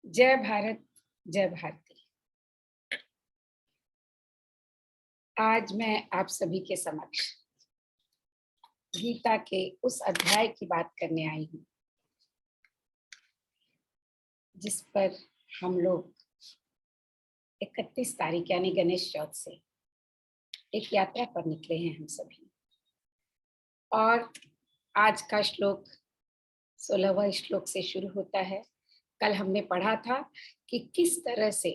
जय भारत, जय भारती। आज मैं आप सभी के समक्ष गीता के उस अध्याय की बात करने आई हूँ जिस पर हम लोग 31 तारीख यानी गणेश चौथ से एक यात्रा पर निकले हैं हम सभी। और आज का श्लोक 16वां श्लोक से शुरू होता है। कल हमने पढ़ा था कि किस तरह से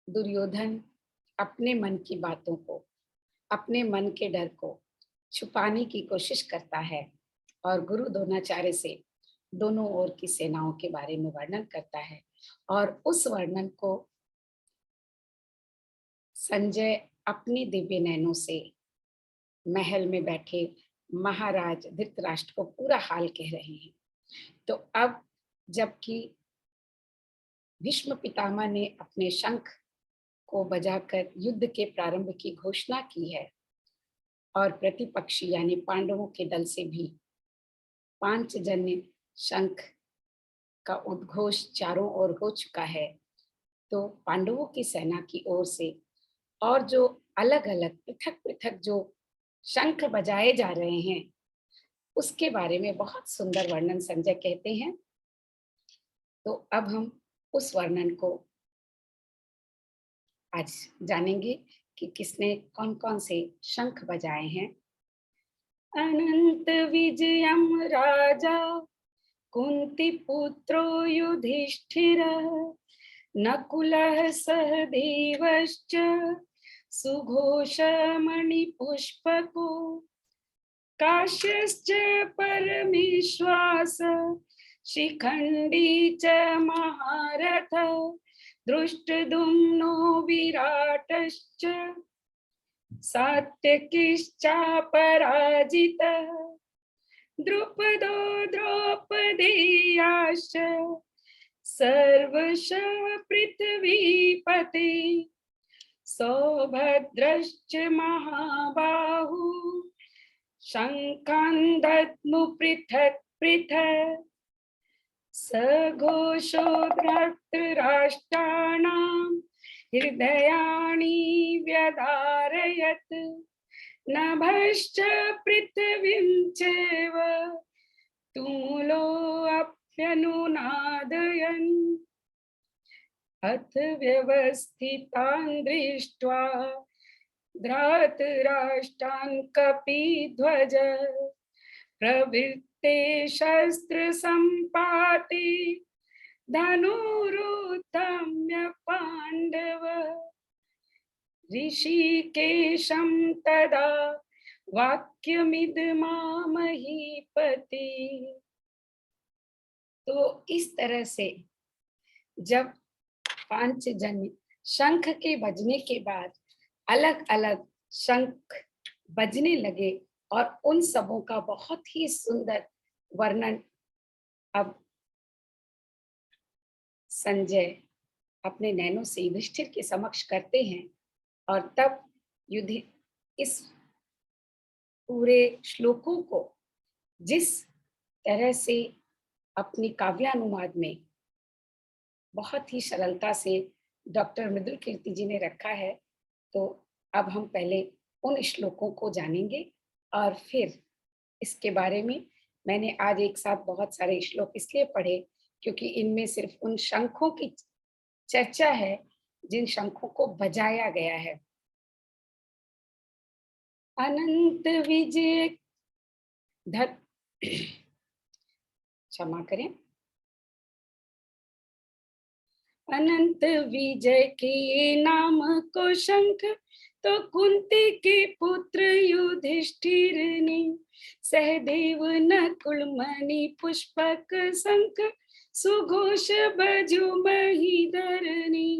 दुर्योधन अपने मन की बातों को, अपने मन के डर को छुपाने की कोशिश करता है और गुरु द्रोणाचार्य से दोनों ओर की सेनाओं के बारे में वर्णन करता है। और उस वर्णन को संजय अपनी दिव्य नैनों से महल में बैठे महाराज धृतराष्ट्र को पूरा हाल कह रहे हैं। तो अब जबकि भीष्म पितामह ने अपने शंख को बजाकर युद्ध के प्रारंभ की घोषणा की है और प्रतिपक्षी यानी पांडवों के दल से भी पांचजन्य शंख का उद्घोष चारों ओर हो चुका है, तो पांडवों की सेना की ओर से और जो अलग अलग पृथक पृथक जो शंख बजाए जा रहे हैं उसके बारे में बहुत सुंदर वर्णन संजय कहते हैं। तो अब हम उस वर्णन को आज जानेंगे कि किसने कौन कौन से शंख बजाए हैं। अनंत विजयम राजा कुंती पुत्रो युधिष्ठिरः नकुलः सहदेवश्च सुघोषमणिपुष्पको काश्यश्च परमेश्वास शिखण्डी च महारथ दृष्टद्युम्नो विराटश्च सात्यकिश्चापराजितः द्रुपदो द्रौपदेयाश्च सर्वशः पृथ्वीपते सौभद्रश्च महाबाहु शङ्खान् दद्मु पृथक् पृथक् सघोषो धृतराष्ट्राणां हृदयानि व्यधारयत् नभश्च पृथिवीं चैव तुमुलोऽप्यनुनादयन् अथ व्यवस्थितान् दृष्ट्वा धृतराष्ट्रान् कपिध्वज प्रवृत्ते शस्त्रसम्पाते धनुरुद्यम्य पाण्डव ऋषिकेशं तदा वाक्यमिदमामहीपते। तो इस तरह से जब पांचजन्य शंख के बजने के बाद अलग अलग शंख बजने लगे और उन सबों का बहुत ही सुंदर वर्णन अब संजय अपने नैनों से युधिष्ठिर के समक्ष करते हैं। और तब युधि इस पूरे श्लोकों को जिस तरह से अपनी काव्यानुवाद में बहुत ही सरलता से डॉक्टर मृदुल कीर्ति जी ने रखा है, तो अब हम पहले उन श्लोकों को जानेंगे और फिर इसके बारे में मैंने आज एक साथ बहुत सारे श्लोक इसलिए पढ़े क्योंकि इनमें सिर्फ उन शंखों की चर्चा है जिन शंखों को बजाया गया है। अनंत विजय क्षमा करें। अनंत विजय के नाम को शंख तो कुंती के पुत्र युधिष्ठिर ने सहदेव नकुल मणि पुष्पक शंख सुघोष बजु महीधर ने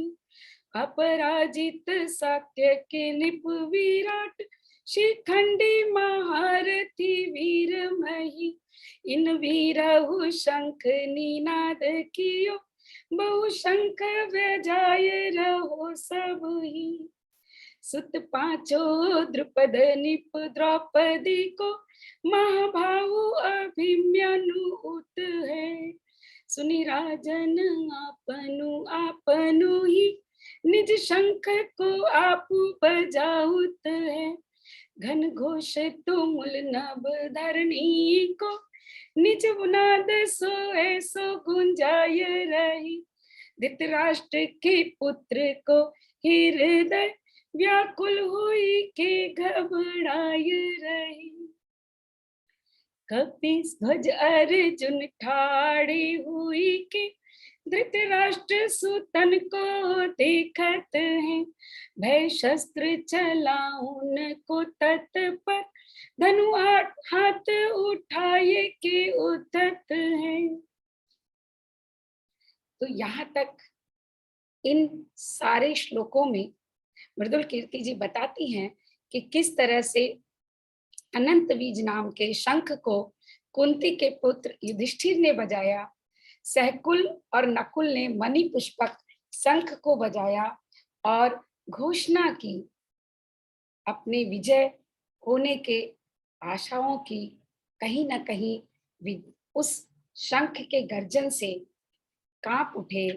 अपराजित सात्य के निप विराट शिखंडी महारथी वीर मही इन वीरहु शंख निनाद कियो बहु शंख बजाय रहो सब ही सुत पांचों द्रुपद निप द्रौपदी को महाभाऊ अभिमन्यु उत है। सुनि राजन आपनु आपनु ही निज शंख को आप बजाउत है। घन घोष तुमुल नभ धरणी को निज नाद सो ऐसो गुंजाय रही। धृतराष्ट्र के पुत्र को हृदय व्याकुल हुई के घबराय रही। कपि ध्वज अर्जुन ठाड़ी हुई के धृतराष्ट्र सुतन को देखत हैं। भय शस्त्र चलाउन को तत्पर धनु हाथ उठाए के उद्धत हैं। तो यहाँ तक इन सारे श्लोकों में मृदुल कीर्ति जी बताती हैं कि किस तरह से अनंत बीज नाम के शंख को कुंती के पुत्र युधिष्ठिर ने बजाया, सहकुल और नकुल ने मणि पुष्पक शंख को बजाया और घोषणा की अपने विजय होने के आशाओं की। कहीं ना कहीं उस शंख के गर्जन से कांप उठे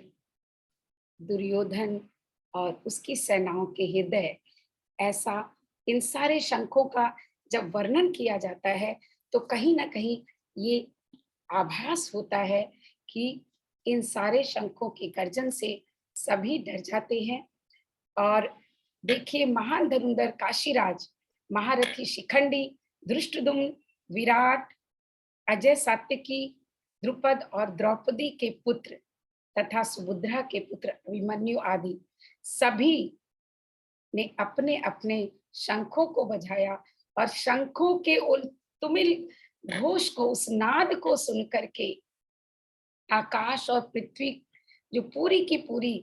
दुर्योधन और उसकी सेनाओं के हृदय। ऐसा इन सारे शंखों का जब वर्णन किया जाता है तो कहीं ना कहीं ये आभास होता है कि इन सारे शंखों की गर्जन से सभी डर जाते हैं। और देखिए, महान धनुर्धर काशीराज, महारथी शिखंडी, धृष्टद्युम्न, विराट, अजय सात्यकी, द्रुपद और द्रौपदी के पुत्र तथा सुभद्रा के पुत्र अभिमन्यु आदि सभी ने अपने अपने शंखों को बजाया और शंखों के तुमिल घोष को, उस नाद को सुन करके आकाश और पृथ्वी जो पूरी की पूरी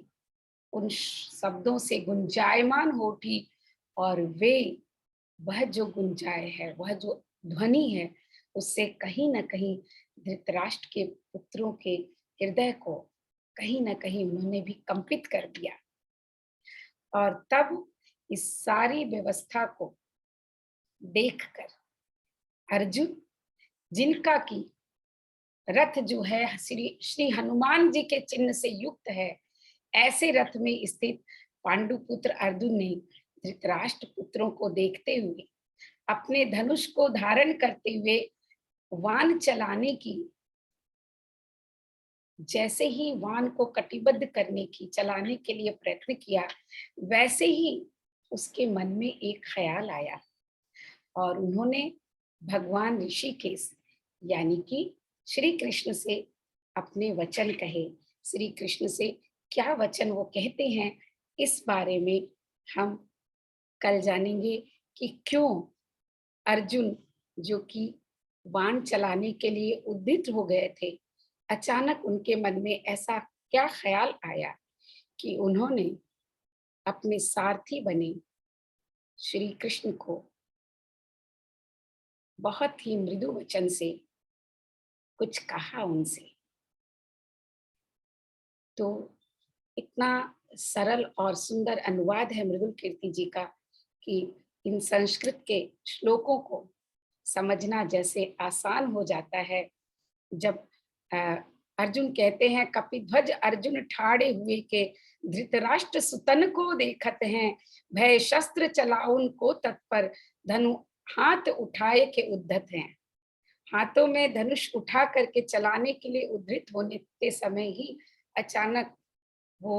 उन शब्दों से गुंजायमान हो उठी। और वह जो गुंजाय है, वह जो ध्वनि है, उससे कहीं ना कहीं धृतराष्ट्र के पुत्रों के हृदय को कहीं ना कहीं उन्होंने भी कंपित कर दिया। और तब इस सारी व्यवस्था को देखकर अर्जुन, जिनका की रथ जो है श्री हनुमान जी के चिन्ह से युक्त है, ऐसे रथ में स्थित पांडुपुत्र अर्जुन ने धृतराष्ट्र पुत्रों को देखते हुए, अपने धनुष को धारण करते हुए वान चलाने की, जैसे ही वान को कटिबद्ध करने की, चलाने के लिए प्रयत्न किया, वैसे ही उसके मन में एक ख्याल आया और उन्होंने भगवान ऋषिकेश यानी कि श्री कृष्ण से अपने वचन कहे। श्री कृष्ण से क्या वचन वो कहते हैं, इस बारे में हम कल जानेंगे कि क्यों अर्जुन, जो कि बाण चलाने के लिए उद्यत हो गए थे, अचानक उनके मन में ऐसा क्या ख्याल आया कि उन्होंने अपने सारथी बने श्री कृष्ण को बहुत ही मृदु वचन से कुछ कहा उनसे। तो इतना सरल और सुंदर अनुवाद है मृदुल कीर्ति जी का कि इन संस्कृत के श्लोकों को समझना जैसे आसान हो जाता है। जब अर्जुन कहते हैं, कपिध्वज अर्जुन ठाड़े हुए के धृतराष्ट्र सुतन को देखत हैं, भय शस्त्र चलाउन को तत्पर धनु हाथ उठाए के उद्धत हैं। हाथों में धनुष उठा करके चलाने के लिए उद्धृत होने के समय ही अचानक वो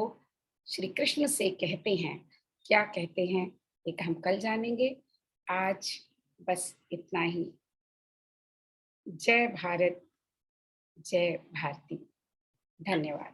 श्री कृष्ण से कहते हैं। क्या कहते हैं एक हम कल जानेंगे। आज बस इतना ही। जय भारत, जय भारती। धन्यवाद।